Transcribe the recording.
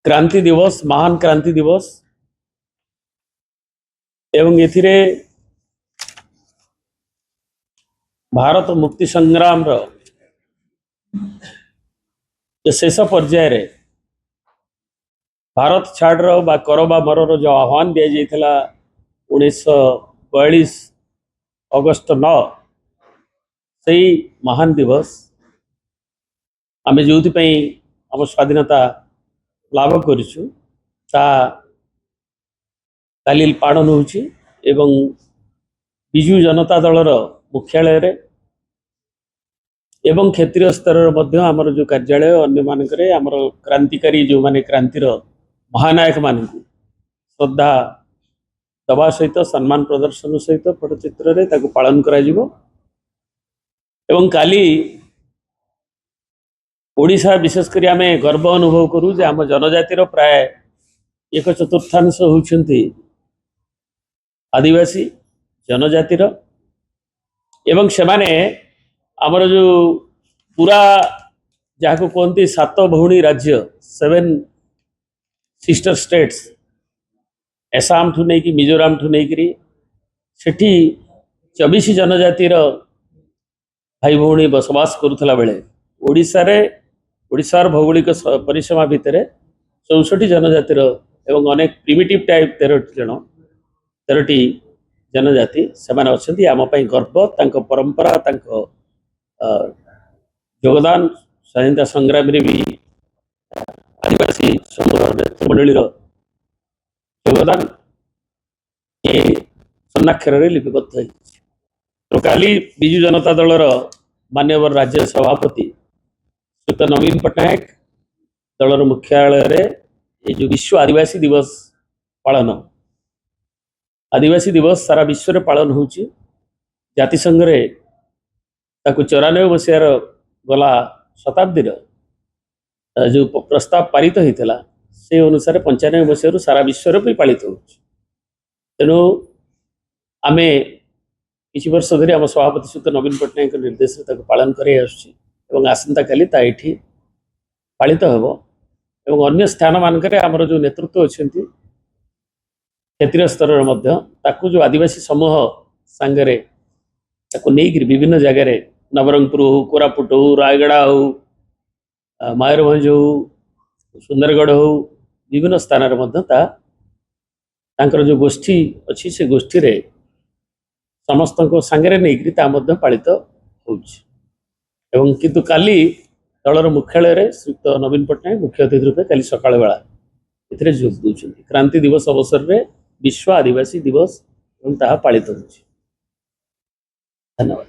क्रांति दिवस महान क्रांति दिवस एवं एथिरे भारत मुक्ति संग्राम रो शेष पर्याय रे भारत छाड़ बा कर बा मरर जो आह्वान दि जाइए 1942 अगस्त 9 से महान दिवस आम जो आम स्वाधीनता लाभ करूँ काली पालन होची एवं विजु जनता दलर मुख्यालय रे एवं क्षेत्रीय स्तर आमर जो कार्यालय अन्य मानकरे आमर क्रांतिकारी जो माने क्रांतिर महानायक मान श्रद्धा दबा सहित सम्मान प्रदर्शन सहित पटचित्र रे ताकु पालन करा जिवो एवं काली ओडिशा विशेष करी आमे गर्व अनुभव करू जे आम जनजातिर प्राय 1/4 होउछंती आदिवासी जनजातिर एवं सेमाने आमर जो पूरा जहाँ कहते 7 भौणी राज्य 7 सिस्टर स्टेट्स एसाम ठू नहीं कि मिजोराम ठू नहीं करी सेठी 24 जनजातिर भाई भौणी बसवास करुला बेले ओडिशा रे ओडिशार भौगोलिक परिसीमा भितर 64 जनजातिर एवं अनेक प्रिमिटिव टाइप 13टी जनजाति से अच्छी आम गर्व तांको परंपरा तांको योगदान स्वाधीनता संग्राम रे भी आदिवासी समूह मंडली योगदान ये स्वर्णाक्षर लिपिबद्ध है। तो काली विजु जनता दलर मान्यवर राज्य सभापति श्रीयुत नवीन पट्टनायक दलर मुख्यालय रे ये जो विश्व आदिवासी दिवस पालन आदिवासी दिवस सारा विश्व रे पालन होची जातिसंघ रे ताकु 94 मसीहार गला शताब्दी जो प्रस्ताव पारित होता से अनुसार 95 मसीह सारा विश्व भी पालित हो तेणु आम किसी वर्ष धरी आम सभापति श्रीयुत नवीन पट्टनायक निर्देश पालन कर आसंता काली ये पालित होब एवं अन्य स्थान मानक आमर जो नेतृत्व अच्छा क्षेत्रीय स्तर जो आदिवासी समूह सांगरे नहीं विभिन्न जगह नवरंगपुर हो कोरापुट हो रायगड़ा हो मयूरभंज हो सुंदरगढ़ हो विभिन्न स्थान जो गोष्ठी अच्छी से गोष्ठी रे समस्त को सांगरे नहीं पालित होउछि किंतु काली दलर मुख्यालय रे श्रीयुक्त नवीन पट्टनायक मुख्य अतिथि रूपे काली सकाळ बेला एथिरे जोग दउछन्ति क्रांति दिवस अवसर रे विश्व आदिवासी दिवस एवं ताहा पालित होउछि। धन्यवाद।